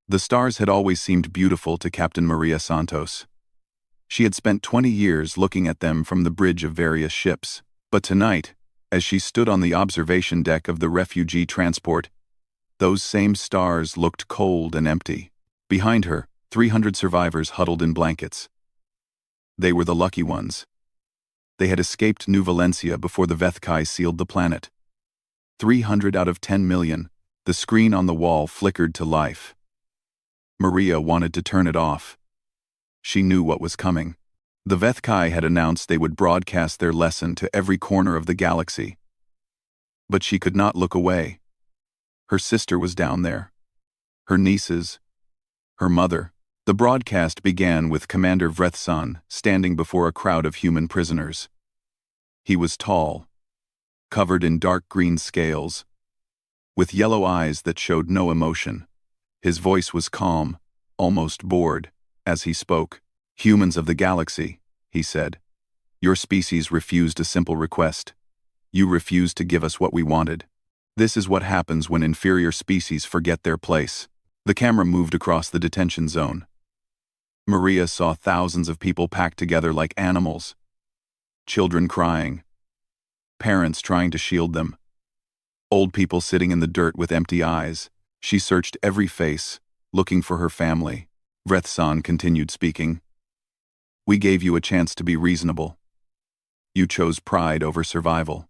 The stars had always seemed beautiful to Captain Maria Santos. She had spent 20 years looking at them from the bridge of various ships, but tonight, as she stood on the observation deck of the refugee transport, those same stars looked cold and empty. Behind her, 300 survivors huddled in blankets. They were the lucky ones. They had escaped New Valencia before the Vethkai sealed the planet. 300 out of 10 million, the screen on the wall flickered to life. Maria wanted to turn it off. She knew what was coming. The Vethkai had announced they would broadcast their lesson to every corner of the galaxy. But she could not look away. Her sister was down there. Her nieces. Her mother. The broadcast began with Commander Vrethsan standing before a crowd of human prisoners. He was tall, covered in dark green scales, with yellow eyes that showed no emotion. His voice was calm, almost bored, as he spoke. "Humans of the galaxy," he said. "Your species refused a simple request. You refused to give us what we wanted. This is what happens when inferior species forget their place." The camera moved across the detention zone. Maria saw thousands of people packed together like animals. Children crying. Parents trying to shield them. Old people sitting in the dirt with empty eyes. She searched every face, looking for her family. Vrethsan continued speaking. "We gave you a chance to be reasonable. You chose pride over survival.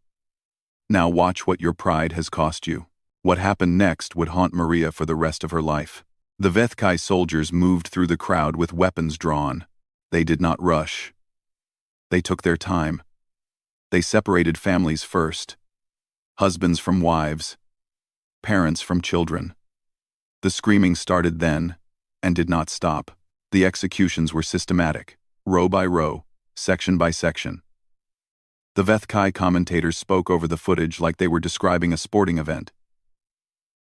Now watch what your pride has cost you." What happened next would haunt Maria for the rest of her life. The Vethkai soldiers moved through the crowd with weapons drawn. They did not rush. They took their time. They separated families first. Husbands from wives. Parents from children. The screaming started then, and did not stop. The executions were systematic, row by row, section by section. The Vethkai commentators spoke over the footage like they were describing a sporting event.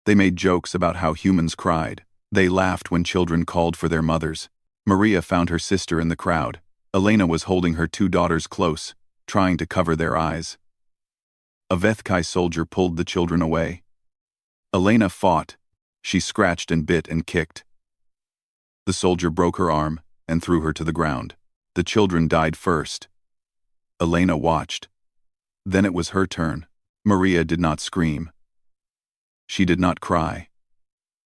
They made jokes about how humans cried. They laughed when children called for their mothers. Maria found her sister in the crowd. Elena was holding her 2 daughters close, trying to cover their eyes. A Vethkai soldier pulled the children away. Elena fought. She scratched and bit and kicked. The soldier broke her arm and threw her to the ground. The children died first. Elena watched. Then it was her turn. Maria did not scream. She did not cry.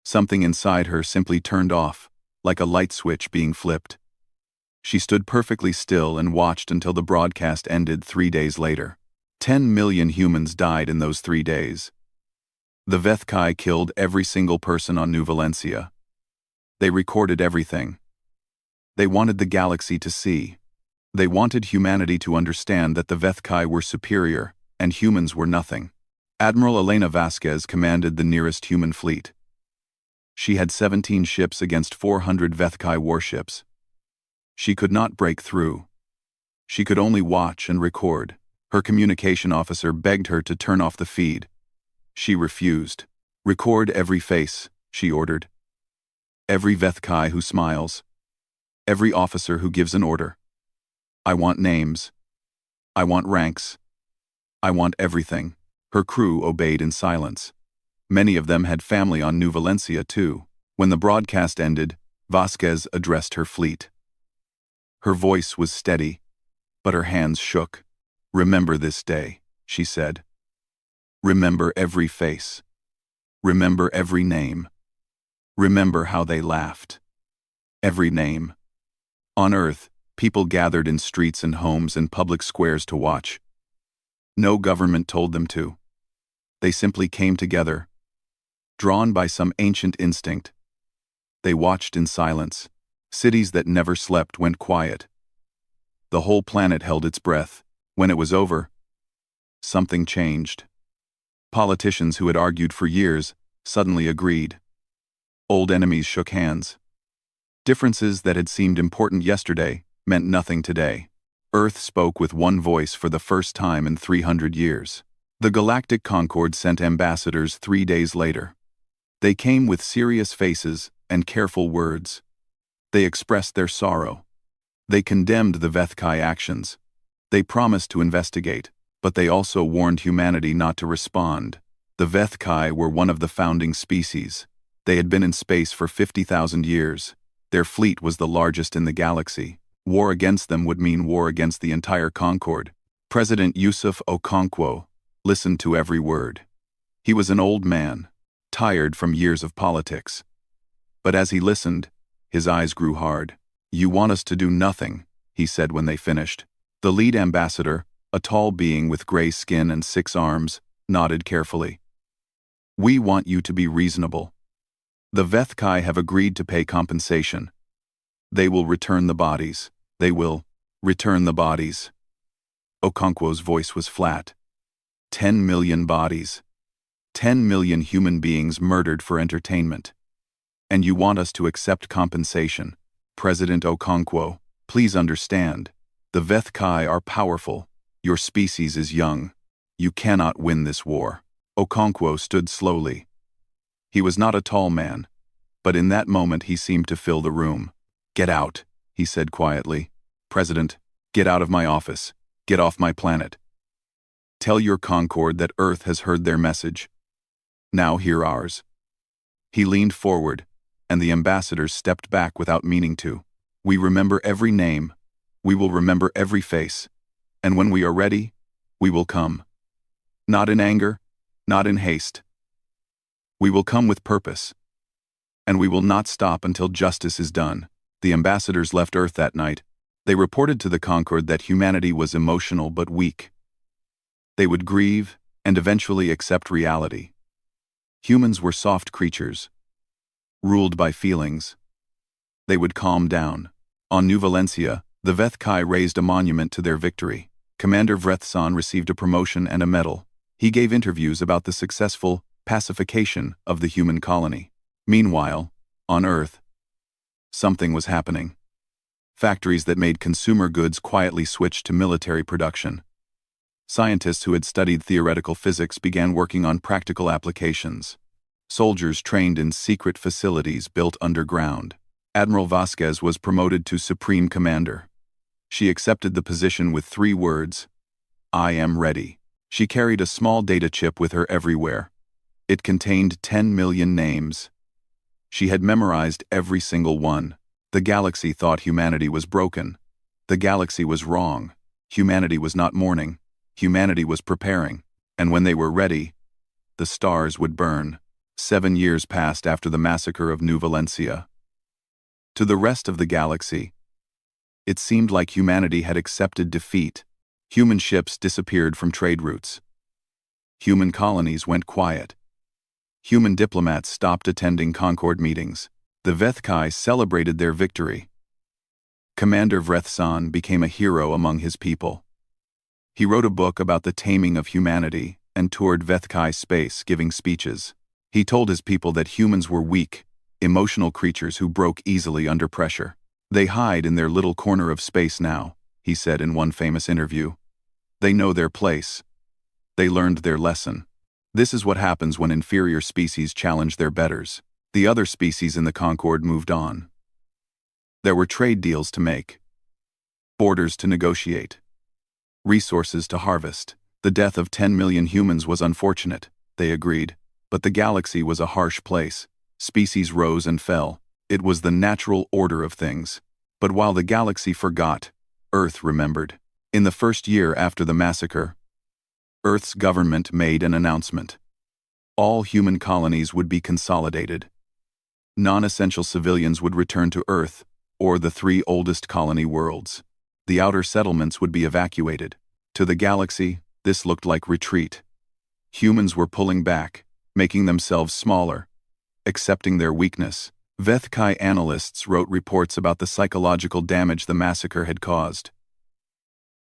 Something inside her simply turned off, like a light switch being flipped. She stood perfectly still and watched until the broadcast ended 3 days later. 10 million humans died in those 3 days. The Vethkai killed every single person on New Valencia. They recorded everything. They wanted the galaxy to see. They wanted humanity to understand that the Vethkai were superior and humans were nothing. Admiral Elena Vasquez commanded the nearest human fleet. She had 17 ships against 400 Vethkai warships. She could not break through. She could only watch and record. Her communication officer begged her to turn off the feed. She refused. "Record every face," she ordered. "Every Vethkai who smiles. Every officer who gives an order. I want names. I want ranks. I want everything." Her crew obeyed in silence. Many of them had family on New Valencia too. When the broadcast ended, Vasquez addressed her fleet. Her voice was steady, but her hands shook. "Remember this day," she said. "Remember every face. Remember every name. Remember how they laughed. Every name." On Earth, people gathered in streets and homes and public squares to watch. No government told them to. They simply came together, drawn by some ancient instinct. They watched in silence. Cities that never slept went quiet. The whole planet held its breath. When it was over, something changed. Politicians who had argued for years suddenly agreed. Old enemies shook hands. Differences that had seemed important yesterday meant nothing today. Earth spoke with one voice for the first time in 300 years. The Galactic Concord sent ambassadors 3 days later. They came with serious faces and careful words. They expressed their sorrow. They condemned the Vethkai actions. They promised to investigate, but they also warned humanity not to respond. The Vethkai were one of the founding species. They had been in space for 50,000 years. Their fleet was the largest in the galaxy. War against them would mean war against the entire Concord. President Yusuf Okonkwo listened to every word. He was an old man, tired from years of politics. But as he listened, his eyes grew hard. "You want us to do nothing," he said when they finished. The lead ambassador, a tall being with gray skin and 6 arms, nodded carefully. "We want you to be reasonable. The Vethkai have agreed to pay compensation. They will return the bodies. They will return the bodies." Okonkwo's voice was flat. 10 million bodies. 10 million human beings murdered for entertainment. And you want us to accept compensation. President Okonkwo, please understand. The Vethkai are powerful. Your species is young. You cannot win this war. Okonkwo stood slowly. He was not a tall man, but in that moment he seemed to fill the room. "Get out," he said quietly. "President, get out of my office. Get off my planet. Tell your Concord that Earth has heard their message. Now hear ours." He leaned forward, and the ambassadors stepped back without meaning to. "We remember every name. We will remember every face. And when we are ready, we will come. Not in anger, not in haste. We will come with purpose. And we will not stop until justice is done." The ambassadors left Earth that night. They reported to the Concord that humanity was emotional but weak. They would grieve and eventually accept reality. Humans were soft creatures, ruled by feelings. They would calm down. On New Valencia, the Vethkai raised a monument to their victory. Commander Vrethsan received a promotion and a medal. He gave interviews about the successful pacification of the human colony. Meanwhile, on Earth, something was happening. Factories that made consumer goods quietly switched to military production. Scientists who had studied theoretical physics began working on practical applications. Soldiers trained in secret facilities built underground. Admiral Vasquez was promoted to Supreme Commander. She accepted the position with 3 words: "I am ready." She carried a small data chip with her everywhere. It contained 10 million names. She had memorized every single one. The galaxy thought humanity was broken. The galaxy was wrong. Humanity was not mourning. Humanity was preparing. And when they were ready, the stars would burn. 7 years passed after the massacre of New Valencia. To the rest of the galaxy, it seemed like humanity had accepted defeat. Human ships disappeared from trade routes. Human colonies went quiet. Human diplomats stopped attending Concord meetings. The Vethkai celebrated their victory. Commander Vrethsan became a hero among his people. He wrote a book about the taming of humanity and toured Vethkai space giving speeches. He told his people that humans were weak, emotional creatures who broke easily under pressure. "They hide in their little corner of space now," he said in one famous interview. "They know their place. They learned their lesson. This is what happens when inferior species challenge their betters." The other species in the Concord moved on. There were trade deals to make, borders to negotiate, resources to harvest. The death of 10 million humans was unfortunate, they agreed, but the galaxy was a harsh place. Species rose and fell. It was the natural order of things. But while the galaxy forgot, Earth remembered. In the first year after the massacre, Earth's government made an announcement. All human colonies would be consolidated. Non-essential civilians would return to Earth, or the 3 oldest colony worlds. The outer settlements would be evacuated. To the galaxy, this looked like retreat. Humans were pulling back, making themselves smaller, accepting their weakness. Vethkai analysts wrote reports about the psychological damage the massacre had caused.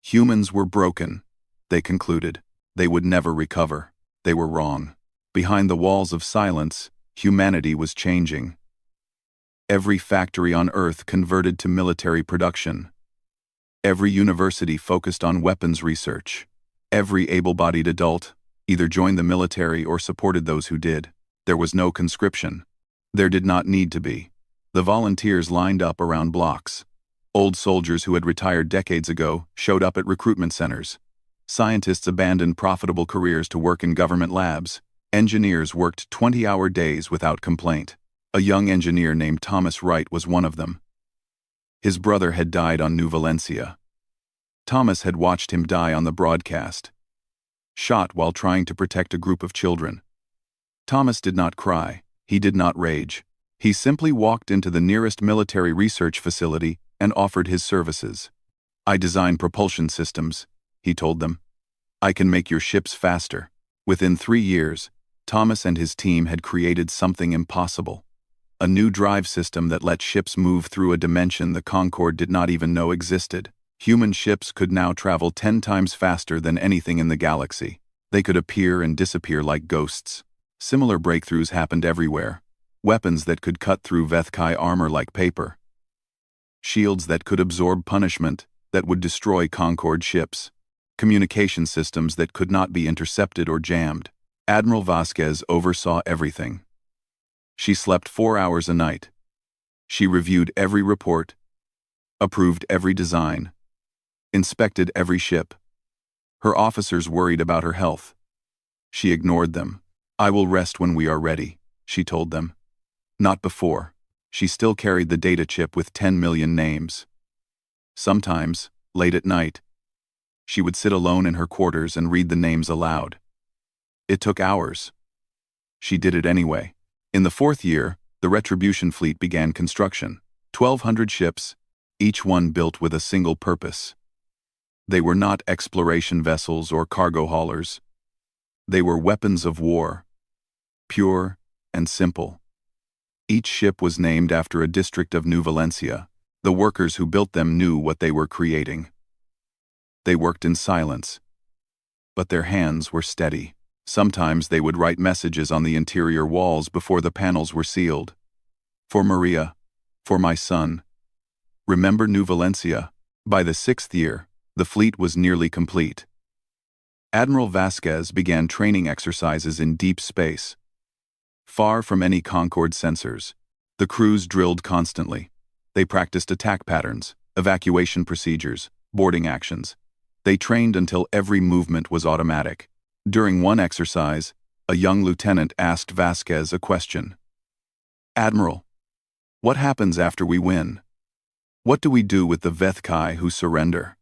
Humans were broken, they concluded. They would never recover. They were wrong. Behind the walls of silence, humanity was changing. Every factory on Earth converted to military production. Every university focused on weapons research. Every able-bodied adult either joined the military or supported those who did. There was no conscription. There did not need to be. The volunteers lined up around blocks. Old soldiers who had retired decades ago showed up at recruitment centers. Scientists abandoned profitable careers to work in government labs. Engineers worked 20-hour days without complaint. A young engineer named Thomas Wright was one of them. His brother had died on New Valencia. Thomas had watched him die on the broadcast, shot while trying to protect a group of children. Thomas did not cry. He did not rage. He simply walked into the nearest military research facility and offered his services. "I design propulsion systems," he told them. "I can make your ships faster." Within 3 years, Thomas and his team had created something impossible. A new drive system that let ships move through a dimension the Concorde did not even know existed. Human ships could now travel 10 times faster than anything in the galaxy. They could appear and disappear like ghosts. Similar breakthroughs happened everywhere. Weapons that could cut through Vethkai armor like paper. Shields that could absorb punishment, that would destroy Concorde ships. Communication systems that could not be intercepted or jammed. Admiral Vasquez oversaw everything. She slept 4 hours a night. She reviewed every report, approved every design, inspected every ship. Her officers worried about her health. She ignored them. "I will rest when we are ready," she told them. Not before. She still carried the data chip with 10 million names. Sometimes, late at night, she would sit alone in her quarters and read the names aloud. It took hours. She did it anyway. In the 4th year, the Retribution fleet began construction. 1,200 ships, each one built with a single purpose. They were not exploration vessels or cargo haulers. They were weapons of war, pure and simple. Each ship was named after a district of New Valencia. The workers who built them knew what they were creating. They worked in silence, but their hands were steady. Sometimes they would write messages on the interior walls before the panels were sealed. "For Maria, for my son. Remember New Valencia." By the 6th year, the fleet was nearly complete. Admiral Vasquez began training exercises in deep space. Far from any Concorde sensors, the crews drilled constantly. They practiced attack patterns, evacuation procedures, boarding actions. They trained until every movement was automatic. During one exercise, a young lieutenant asked Vasquez a question. "Admiral, what happens after we win? What do we do with the Vethkai who surrender?"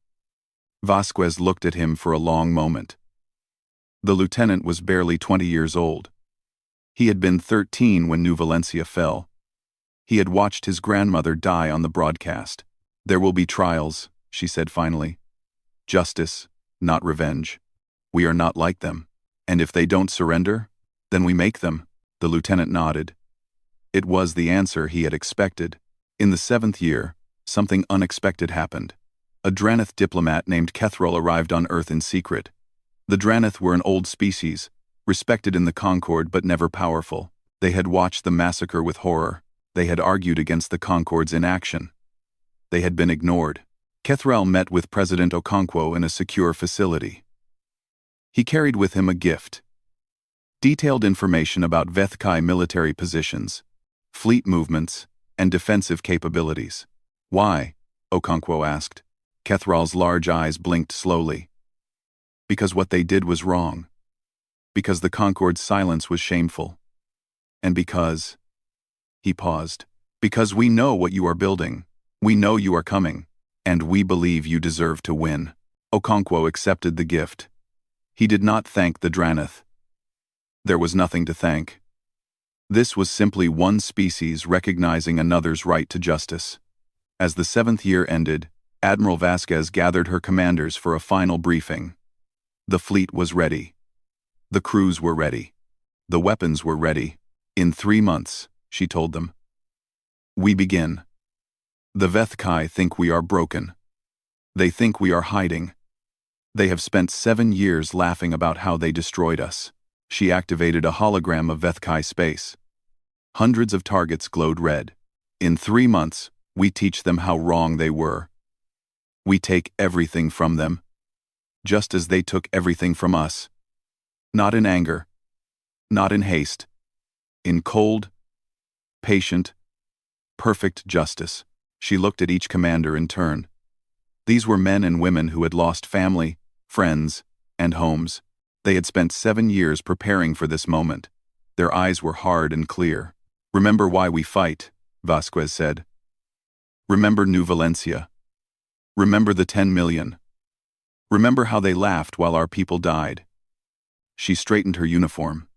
Vasquez looked at him for a long moment. The lieutenant was barely 20 years old. He had been 13 when New Valencia fell. He had watched his grandmother die on the broadcast. "There will be trials," she said finally. "Justice, not revenge. We are not like them. And if they don't surrender, then we make them." The lieutenant nodded. It was the answer he had expected. In the 7th year, something unexpected happened. A Drannith diplomat named Kethrel arrived on Earth in secret. The Drannith were an old species, respected in the Concorde but never powerful. They had watched the massacre with horror. They had argued against the Concorde's inaction. They had been ignored. Kethrel met with President Okonkwo in a secure facility. He carried with him a gift. Detailed information about Vethkai military positions, fleet movements, and defensive capabilities. "Why?" Okonkwo asked. Kethral's large eyes blinked slowly. "Because what they did was wrong. Because the Concorde's silence was shameful. And because..." He paused. "Because we know what you are building. We know you are coming. And we believe you deserve to win." Okonkwo accepted the gift. He did not thank the Drannith. There was nothing to thank. This was simply one species recognizing another's right to justice. As the 7th year ended, Admiral Vasquez gathered her commanders for a final briefing. The fleet was ready. The crews were ready. The weapons were ready. "In 3 months," she told them, "we begin. The Vethkai think we are broken. They think we are hiding. They have spent 7 years laughing about how they destroyed us." She activated a hologram of Vethkai space. Hundreds of targets glowed red. "In 3 months, we teach them how wrong they were. We take everything from them, just as they took everything from us. Not in anger, not in haste, in cold, patient, perfect justice." She looked at each commander in turn. These were men and women who had lost family, friends, and homes. They had spent 7 years preparing for this moment. Their eyes were hard and clear. Remember why we fight, Vasquez said. Remember New Valencia. Remember the 10 million. Remember how they laughed while our people died. She straightened her uniform.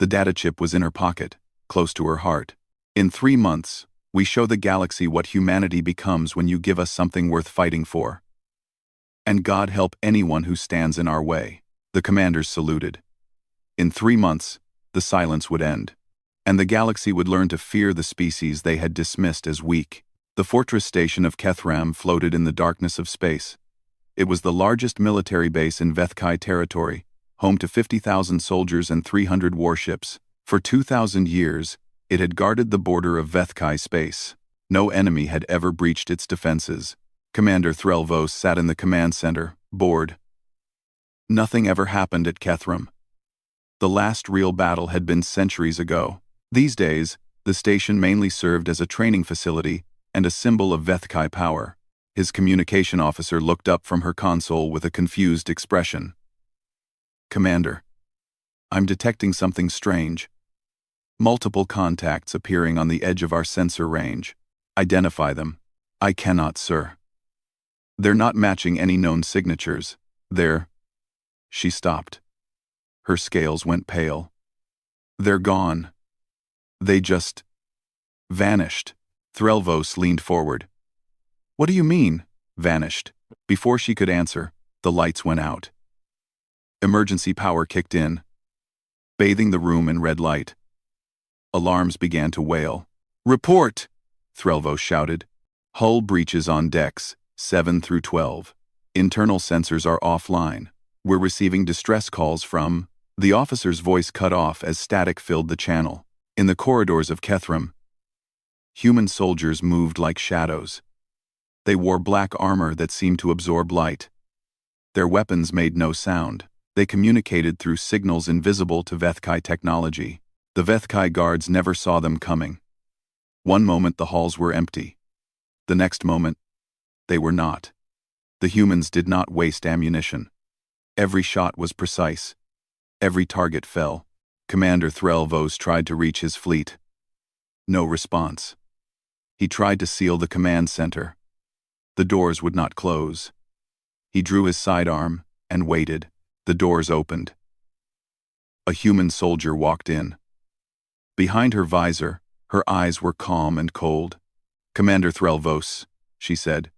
The data chip was in her pocket, close to her heart. In 3 months, we show the galaxy what humanity becomes when you give us something worth fighting for. And God help anyone who stands in our way. The commanders saluted. In 3 months, the silence would end, and the galaxy would learn to fear the species they had dismissed as weak. The fortress station of Kethram floated in the darkness of space. It was the largest military base in Vethkai territory, home to 50,000 soldiers and 300 warships. For 2,000 years, it had guarded the border of Vethkai space. No enemy had ever breached its defenses. Commander Threlvos sat in the command center, bored. Nothing ever happened at Kethram. The last real battle had been centuries ago. These days, the station mainly served as a training facility and a symbol of Vethkai power. His communication officer looked up from her console with a confused expression. Commander, I'm detecting something strange. Multiple contacts appearing on the edge of our sensor range. Identify them. I cannot, sir. They're not matching any known signatures. They're... She stopped. Her scales went pale. They're gone. They just... vanished. Threlvos leaned forward. What do you mean, vanished? Before she could answer, the lights went out. Emergency power kicked in, bathing the room in red light. Alarms began to wail. Report! Threlvos shouted. Hull breaches on decks, 7 through 12. Internal sensors are offline. We're receiving distress calls from... The officer's voice cut off as static filled the channel. In the corridors of Kethram, human soldiers moved like shadows. They wore black armor that seemed to absorb light. Their weapons made no sound. They communicated through signals invisible to Vethkai technology. The Vethkai guards never saw them coming. One moment the halls were empty. The next moment, they were not. The humans did not waste ammunition. Every shot was precise. Every target fell. Commander Threlvos tried to reach his fleet. No response. He tried to seal the command center. The doors would not close. He drew his sidearm and waited. The doors opened. A human soldier walked in. Behind her visor, her eyes were calm and cold. Commander Threlvos, she said,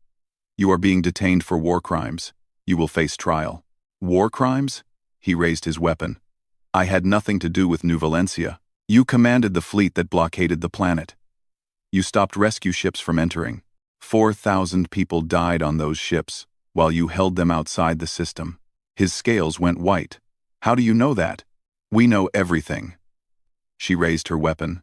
you are being detained for war crimes. You will face trial. War crimes? He raised his weapon. I had nothing to do with New Valencia. You commanded the fleet that blockaded the planet. You stopped rescue ships from entering. 4,000 people died on those ships, while you held them outside the system. His scales went white. How do you know that? We know everything. She raised her weapon.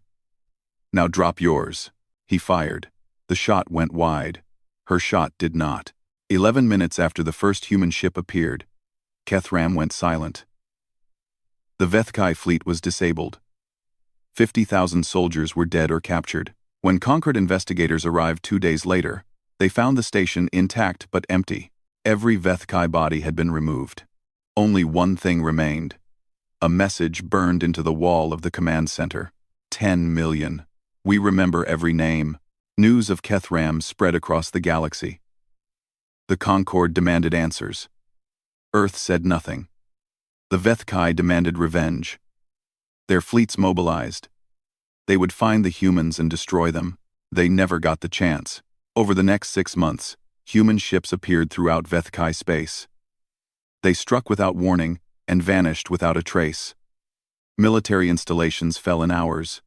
Now drop yours. He fired. The shot went wide. Her shot did not. 11 minutes after the first human ship appeared, Kethram went silent. The Vethkai fleet was disabled. 50,000 soldiers were dead or captured. When Concord investigators arrived 2 days later, they found the station intact but empty. Every Vethkai body had been removed. Only one thing remained. A message burned into the wall of the command center. 10 million. We remember every name. News of Kethram spread across the galaxy. The Concord demanded answers. Earth said nothing. The Vethkai demanded revenge. Their fleets mobilized. They would find the humans and destroy them. They never got the chance. Over the next 6 months, human ships appeared throughout Vethkai space. They struck without warning and vanished without a trace. Military installations fell in hours.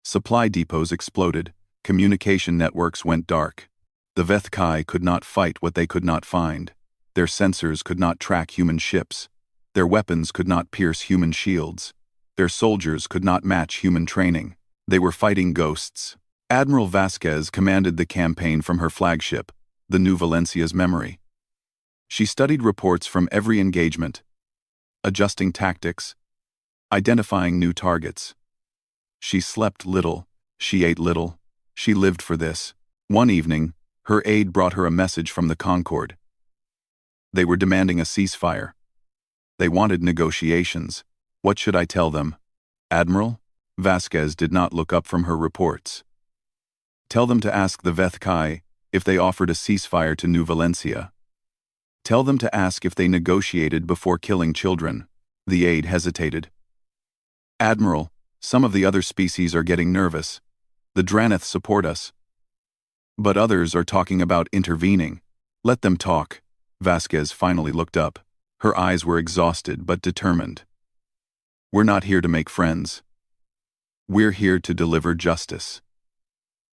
Supply depots exploded. Communication networks went dark. The Vethkai could not fight what they could not find. Their sensors could not track human ships. Their weapons could not pierce human shields. Their soldiers could not match human training. They were fighting ghosts. Admiral Vasquez commanded the campaign from her flagship, the New Valencia's Memory. She studied reports from every engagement, adjusting tactics, identifying new targets. She slept little, she ate little, she lived for this. One evening, her aide brought her a message from the Concord. They were demanding a ceasefire. They wanted negotiations. What should I tell them? Admiral? Vasquez did not look up from her reports. Tell them to ask the Vethkai if they offered a ceasefire to New Valencia. Tell them to ask if they negotiated before killing children. The aide hesitated. Admiral, some of the other species are getting nervous. The Draneth support us. But others are talking about intervening. Let them talk. Vasquez finally looked up. Her eyes were exhausted but determined. We're not here to make friends. We're here to deliver justice.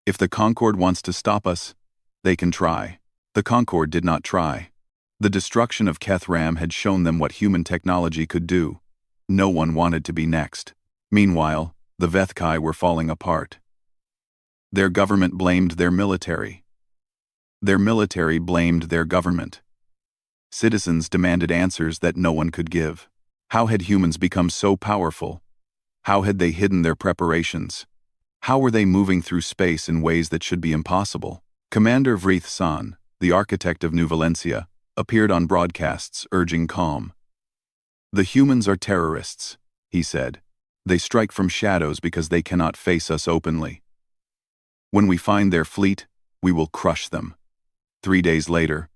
If the Concord wants to stop us, they can try. The Concord did not try. The destruction of Kethram had shown them what human technology could do. No one wanted to be next. Meanwhile, the Vethkai were falling apart. Their government blamed their military. Their military blamed their government. Citizens demanded answers that no one could give. How had humans become so powerful? How had they hidden their preparations? How were they moving through space in ways that should be impossible? Commander Vrith San, the architect of New Valencia, appeared on broadcasts urging calm. The humans are terrorists, he said. They strike from shadows because they cannot face us openly. When we find their fleet, we will crush them. 3 days later,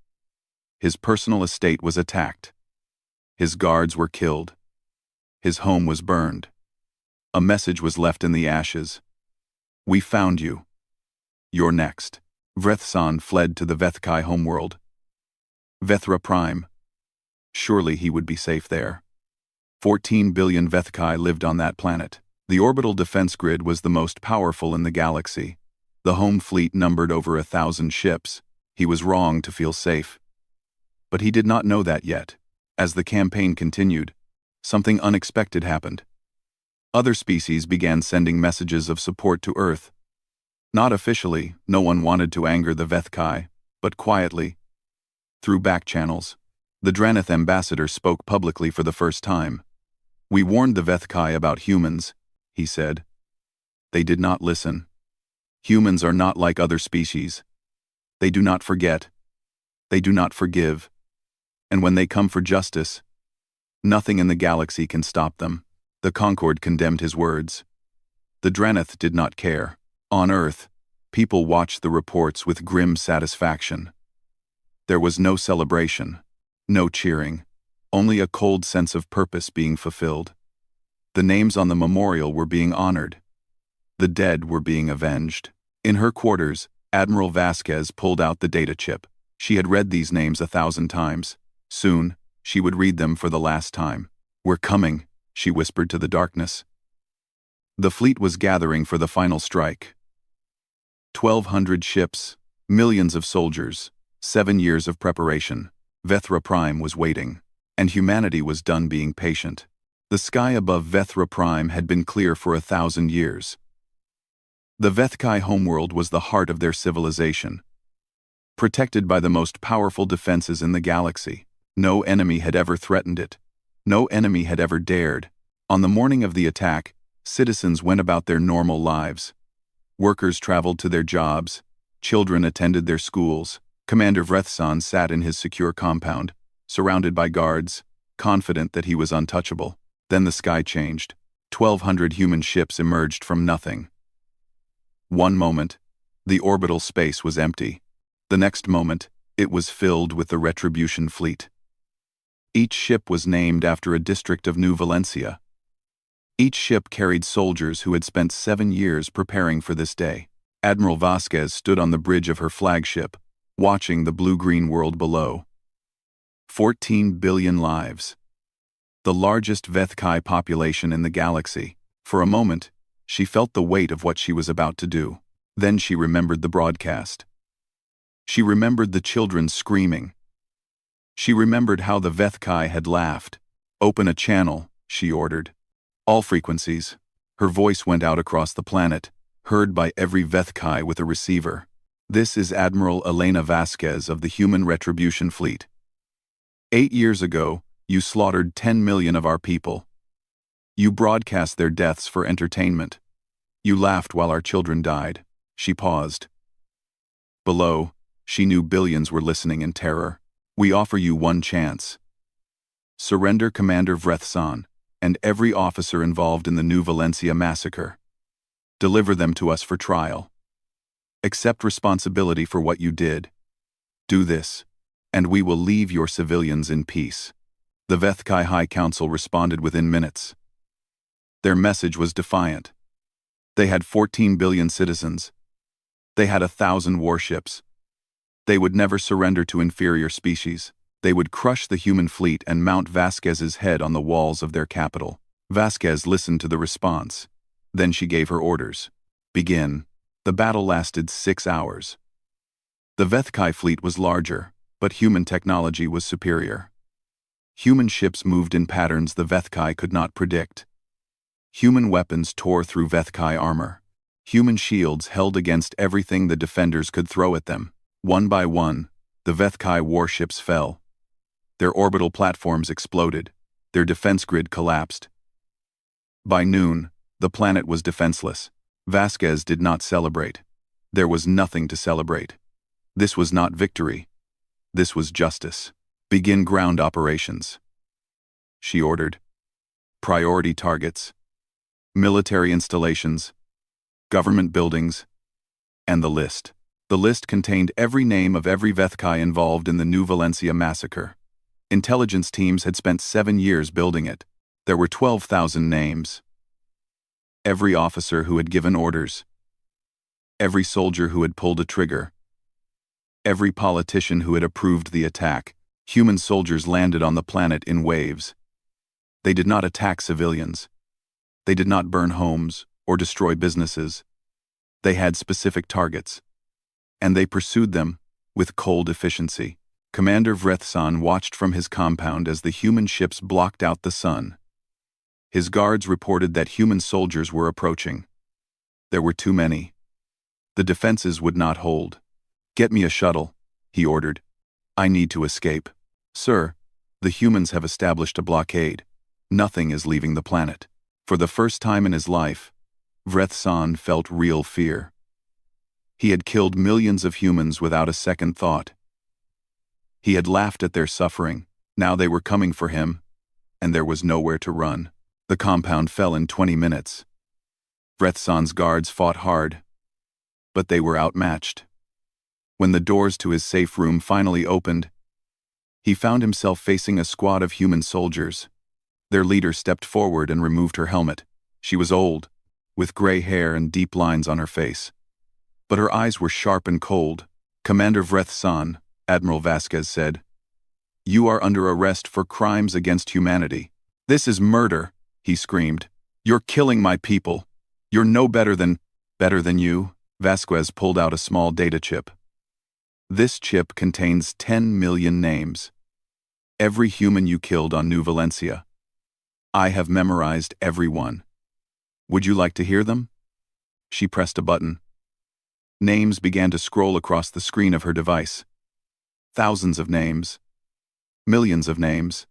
his personal estate was attacked. His guards were killed. His home was burned. A message was left in the ashes. We found you. You're next. Vrethsan fled to the Vethkai homeworld. Vethra Prime. Surely he would be safe there. 14 billion Vethkai lived on that planet. The orbital defense grid was the most powerful in the galaxy. The home fleet numbered over 1,000 ships. He was wrong to feel safe. But he did not know that yet. As the campaign continued, something unexpected happened. Other species began sending messages of support to Earth. Not officially, no one wanted to anger the Vethkai, but quietly, through back channels, the Draneth ambassador spoke publicly for the first time. We warned the Vethkai about humans, he said. They did not listen. Humans are not like other species. They do not forget. They do not forgive. And when they come for justice, nothing in the galaxy can stop them. The Concord condemned his words. The Draneth did not care. On Earth, people watched the reports with grim satisfaction. There was no celebration, no cheering, only a cold sense of purpose being fulfilled. The names on the memorial were being honored. The dead were being avenged. In her quarters, Admiral Vasquez pulled out the data chip. She had read these names 1,000 times. Soon, she would read them for the last time. We're coming, she whispered to the darkness. The fleet was gathering for the final strike. 1,200 ships, millions of soldiers, 7 years of preparation. Vethra Prime was waiting, and humanity was done being patient. The sky above Vethra Prime had been clear for 1,000 years. The Vethkai homeworld was the heart of their civilization, protected by the most powerful defenses in the galaxy. No enemy had ever threatened it. No enemy had ever dared. On the morning of the attack, citizens went about their normal lives. Workers traveled to their jobs. Children attended their schools. Commander Vrethsan sat in his secure compound, surrounded by guards, confident that he was untouchable. Then the sky changed. 1,200 human ships emerged from nothing. One moment, the orbital space was empty. The next moment, it was filled with the Retribution fleet. Each ship was named after a district of New Valencia. Each ship carried soldiers who had spent 7 years preparing for this day. Admiral Vasquez stood on the bridge of her flagship, watching the blue-green world below. 14 billion lives. The largest Vethkai population in the galaxy. For a moment, she felt the weight of what she was about to do. Then she remembered the broadcast. She remembered the children screaming. She remembered how the Vethkai had laughed. Open a channel, she ordered. All frequencies. Her voice went out across the planet, heard by every Vethkai with a receiver. This is Admiral Elena Vasquez of the Human Retribution Fleet. 8 years ago, you slaughtered 10 million of our people. You broadcast their deaths for entertainment. You laughed while our children died. She paused. Below, she knew billions were listening in terror. We offer you one chance. Surrender Commander Vrethsan. and every officer involved in the New Valencia massacre. Deliver them to us for trial. Accept responsibility for what you did. Do this, and we will leave your civilians in peace. The Vethkai High Council responded within minutes. Their message was defiant. They had 14 billion citizens. They had 1,000 warships. They would never surrender to inferior species. They would crush the human fleet and mount Vasquez's head on the walls of their capital. Vasquez listened to the response. Then she gave her orders. Begin. The battle lasted 6 hours. The Vethkai fleet was larger, but human technology was superior. Human ships moved in patterns the Vethkai could not predict. Human weapons tore through Vethkai armor. Human shields held against everything the defenders could throw at them. One by one, the Vethkai warships fell. Their orbital platforms exploded. Their defense grid collapsed. By noon, the planet was defenseless. Vasquez did not celebrate. There was nothing to celebrate. This was not victory. This was justice. Begin ground operations, she ordered. Priority targets, military installations, government buildings, and the list. The list contained every name of every Vethkai involved in the New Valencia massacre. Intelligence teams had spent 7 years building it. There were 12,000 names. Every officer who had given orders. Every soldier who had pulled a trigger. Every politician who had approved the attack. Human soldiers landed on the planet in waves. They did not attack civilians. They did not burn homes or destroy businesses. They had specific targets. And they pursued them with cold efficiency. Commander Vrethsan watched from his compound as the human ships blocked out the sun. His guards reported that human soldiers were approaching. There were too many. The defenses would not hold. Get me a shuttle, he ordered. I need to escape. Sir, the humans have established a blockade. Nothing is leaving the planet. For the first time in his life, Vrethsan felt real fear. He had killed millions of humans without a second thought. He had laughed at their suffering. Now they were coming for him, and there was nowhere to run. The compound fell in 20 minutes. Vrethsan's guards fought hard, but they were outmatched. When the doors to his safe room finally opened, he found himself facing a squad of human soldiers. Their leader stepped forward and removed her helmet. She was old, with gray hair and deep lines on her face. But her eyes were sharp and cold. Commander Vrethsan, Admiral Vasquez said, "You are under arrest for crimes against humanity." "This is murder," he screamed. "You're killing my people. You're no better than you." Vasquez pulled out a small data chip. This chip contains 10 million names. Every human you killed on New Valencia. I have memorized every one. Would you like to hear them? She pressed a button. Names began to scroll across the screen of her device. Thousands of names. Millions of names.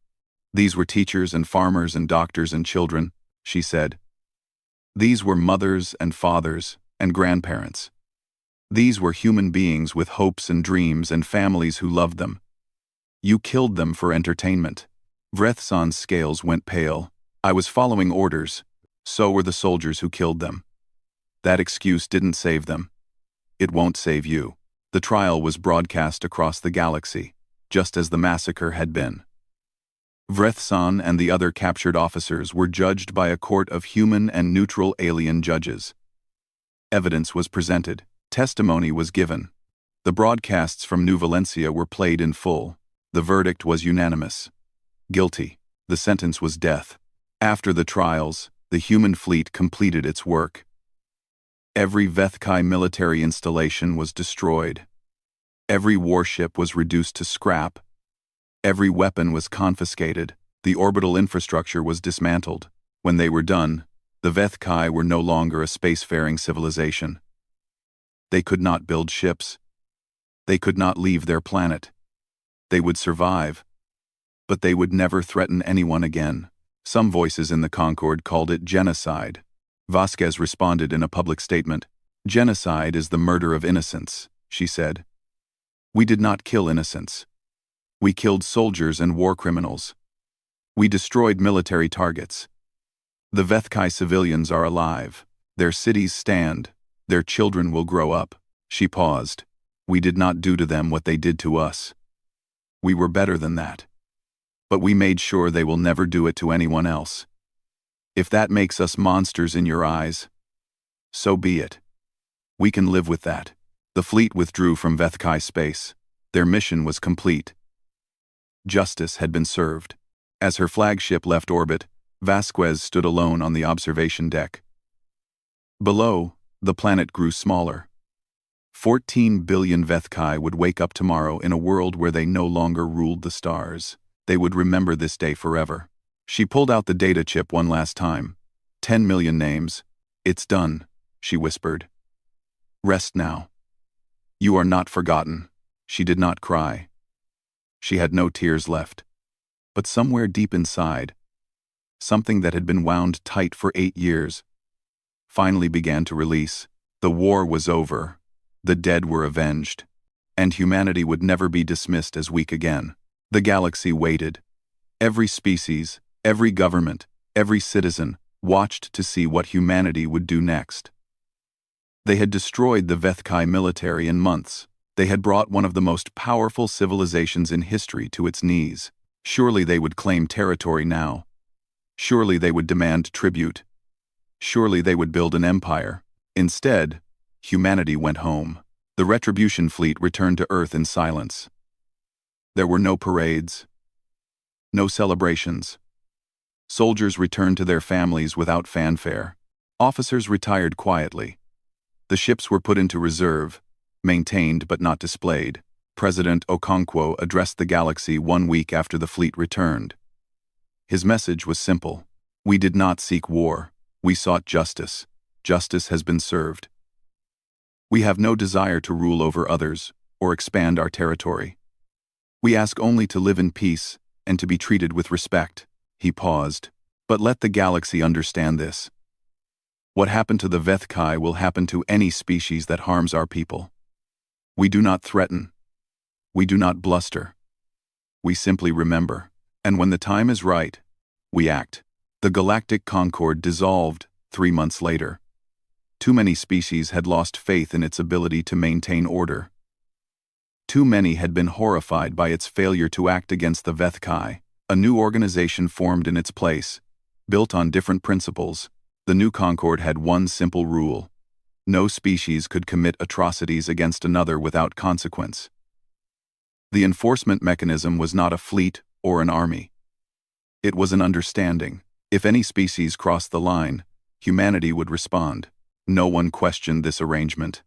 These were teachers and farmers and doctors and children, she said. These were mothers and fathers and grandparents. These were human beings with hopes and dreams and families who loved them. You killed them for entertainment. Vrethsan's scales went pale. I was following orders. So were the soldiers who killed them. That excuse didn't save them. It won't save you. The trial was broadcast across the galaxy, just as the massacre had been. Vrethsan and the other captured officers were judged by a court of human and neutral alien judges. Evidence was presented. Testimony was given. The broadcasts from New Valencia were played in full. The verdict was unanimous. Guilty. The sentence was death. After the trials, the human fleet completed its work. Every Vethkai military installation was destroyed. Every warship was reduced to scrap. Every weapon was confiscated. The orbital infrastructure was dismantled. When they were done, the Vethkai were no longer a spacefaring civilization. They could not build ships. They could not leave their planet. They would survive, but they would never threaten anyone again. Some voices in the Concord called it genocide. Vasquez responded in a public statement. Genocide is the murder of innocents, she said. We did not kill innocents. We killed soldiers and war criminals. We destroyed military targets. The Vethkai civilians are alive. Their cities stand. Their children will grow up. She paused. We did not do to them what they did to us. We were better than that. But we made sure they will never do it to anyone else. If that makes us monsters in your eyes, so be it. We can live with that. The fleet withdrew from Vethkai space. Their mission was complete. Justice had been served. As her flagship left orbit, Vasquez stood alone on the observation deck. Below, the planet grew smaller. 14 billion Vethkai would wake up tomorrow in a world where they no longer ruled the stars. They would remember this day forever. She pulled out the data chip one last time. 10 million names. It's done, she whispered. Rest now. You are not forgotten. She did not cry. She had no tears left. But somewhere deep inside, something that had been wound tight for 8 years, finally began to release. The war was over. The dead were avenged. And humanity would never be dismissed as weak again. The galaxy waited. Every species, every government, every citizen watched to see what humanity would do next. They had destroyed the Vethkai military in months. They had brought one of the most powerful civilizations in history to its knees. Surely they would claim territory now. Surely they would demand tribute. Surely they would build an empire. Instead, humanity went home. The Retribution fleet returned to Earth in silence. There were no parades. No celebrations. Soldiers returned to their families without fanfare. Officers retired quietly. The ships were put into reserve, maintained but not displayed. President Okonkwo addressed the galaxy 1 week after the fleet returned. His message was simple. We did not seek war. We sought justice. Justice has been served. We have no desire to rule over others or expand our territory. We ask only to live in peace and to be treated with respect. He paused. But let the galaxy understand this. What happened to the Vethkai will happen to any species that harms our people. We do not threaten. We do not bluster. We simply remember. And when the time is right, we act. The Galactic Concord dissolved 3 months later. Too many species had lost faith in its ability to maintain order. Too many had been horrified by its failure to act against the Vethkai. A new organization formed in its place, built on different principles. The new Concord had one simple rule. No species could commit atrocities against another without consequence. The enforcement mechanism was not a fleet or an army. It was an understanding. If any species crossed the line, humanity would respond. No one questioned this arrangement.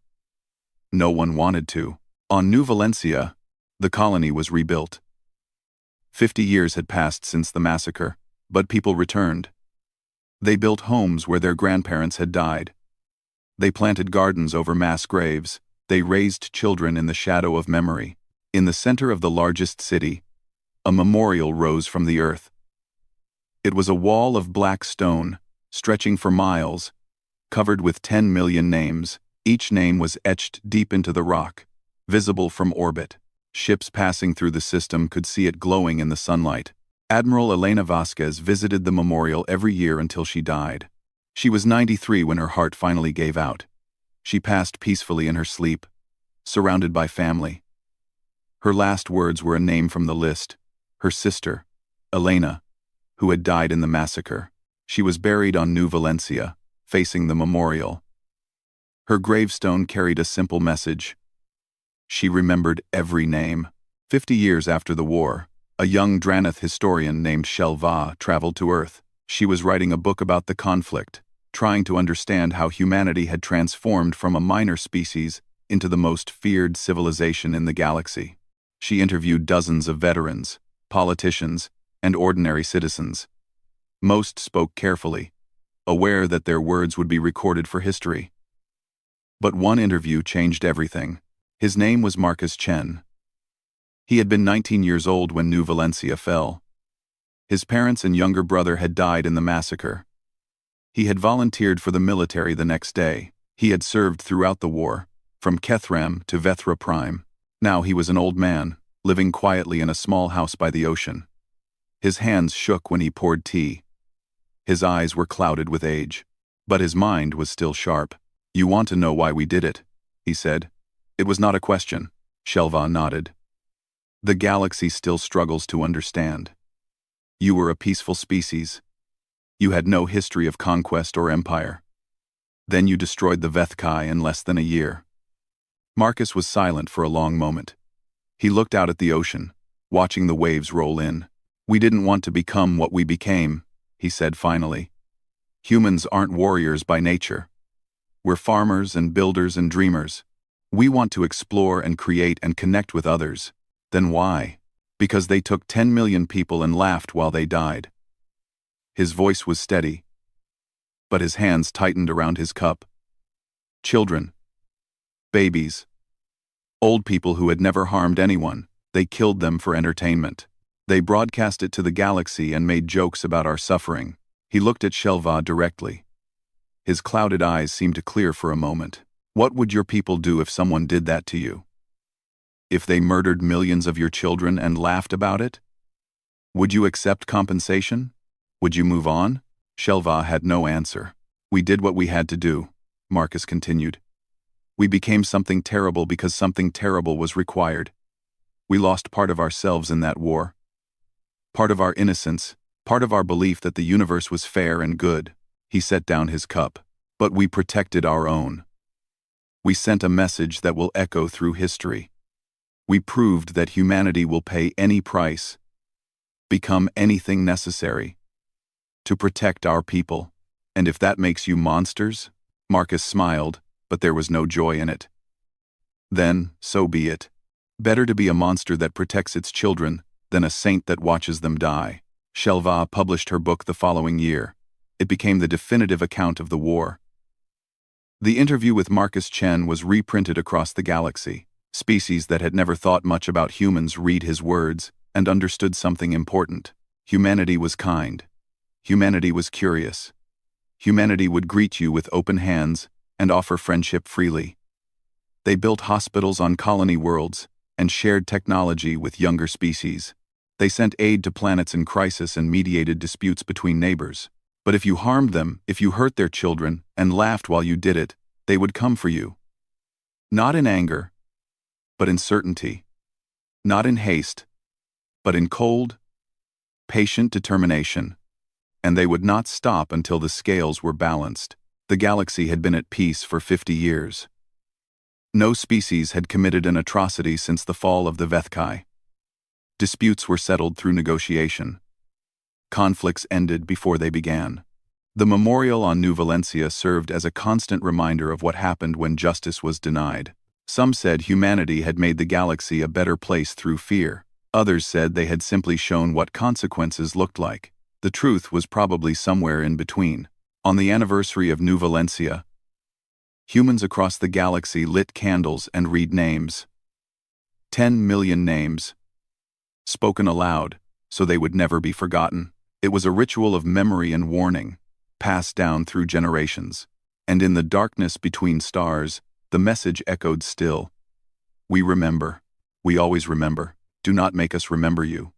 No one wanted to. On New Valencia, the colony was rebuilt. 50 years had passed since the massacre, but people returned. They built homes where their grandparents had died. They planted gardens over mass graves. They raised children in the shadow of memory. In the center of the largest city, a memorial rose from the earth. It was a wall of black stone, stretching for miles, covered with 10 million names. Each name was etched deep into the rock, visible from orbit. Ships passing through the system could see it glowing in the sunlight. Admiral Elena Vasquez visited the memorial every year until she died. She was 93 when her heart finally gave out. She passed peacefully in her sleep, surrounded by family. Her last words were a name from the list, her sister, Elena, who had died in the massacre. She was buried on New Valencia, facing the memorial. Her gravestone carried a simple message. She remembered every name. 50 years after the war, a young Dranath historian named Shelva traveled to Earth. She was writing a book about the conflict, trying to understand how humanity had transformed from a minor species into the most feared civilization in the galaxy. She interviewed dozens of veterans, politicians, and ordinary citizens. Most spoke carefully, aware that their words would be recorded for history. But one interview changed everything. His name was Marcus Chen. He had been 19 years old when New Valencia fell. His parents and younger brother had died in the massacre. He had volunteered for the military the next day. He had served throughout the war, from Kethram to Vethra Prime. Now he was an old man, living quietly in a small house by the ocean. His hands shook when he poured tea. His eyes were clouded with age. But his mind was still sharp. "You want to know why we did it?" he said. "It was not a question." Shelva nodded. "The galaxy still struggles to understand. You were a peaceful species. You had no history of conquest or empire. Then you destroyed the Vethkai in less than a year." Marcus was silent for a long moment. He looked out at the ocean, watching the waves roll in. "We didn't want to become what we became," he said finally. "Humans aren't warriors by nature. We're farmers and builders and dreamers. We want to explore and create and connect with others. Then why? Because they took 10 million people and laughed while they died." His voice was steady, but his hands tightened around his cup. Children. Babies. Old people who had never harmed anyone. They killed them for entertainment. They broadcast it to the galaxy and made jokes about our suffering. He looked at Shelva directly. His clouded eyes seemed to clear for a moment. "What would your people do if someone did that to you? If they murdered millions of your children and laughed about it? Would you accept compensation? Would you move on?" Shelva had no answer. "We did what we had to do," Marcus continued. "We became something terrible because something terrible was required. We lost part of ourselves in that war. Part of our innocence, part of our belief that the universe was fair and good." He set down his cup. "But we protected our own. We sent a message that will echo through history. We proved that humanity will pay any price, become anything necessary, to protect our people. And if that makes you monsters," Marcus smiled, but there was no joy in it. "Then, so be it. Better to be a monster that protects its children than a saint that watches them die." Shelva published her book the following year. It became the definitive account of the war. The interview with Marcus Chen was reprinted across the galaxy. Species that had never thought much about humans read his words and understood something important. Humanity was kind. Humanity was curious. Humanity would greet you with open hands and offer friendship freely. They built hospitals on colony worlds and shared technology with younger species. They sent aid to planets in crisis and mediated disputes between neighbors. But if you harmed them, if you hurt their children, and laughed while you did it, they would come for you. Not in anger, but in certainty. Not in haste, but in cold, patient determination. And they would not stop until the scales were balanced. The galaxy had been at peace for 50 years. No species had committed an atrocity since the fall of the Vethkai. Disputes were settled through negotiation. Conflicts ended before they began. The memorial on New Valencia served as a constant reminder of what happened when justice was denied. Some said humanity had made the galaxy a better place through fear. Others said they had simply shown what consequences looked like. The truth was probably somewhere in between. On the anniversary of New Valencia, humans across the galaxy lit candles and read names. 10 million names, spoken aloud, so they would never be forgotten. It was a ritual of memory and warning, passed down through generations. And in the darkness between stars, the message echoed still. "We remember. We always remember. Do not make us remember you."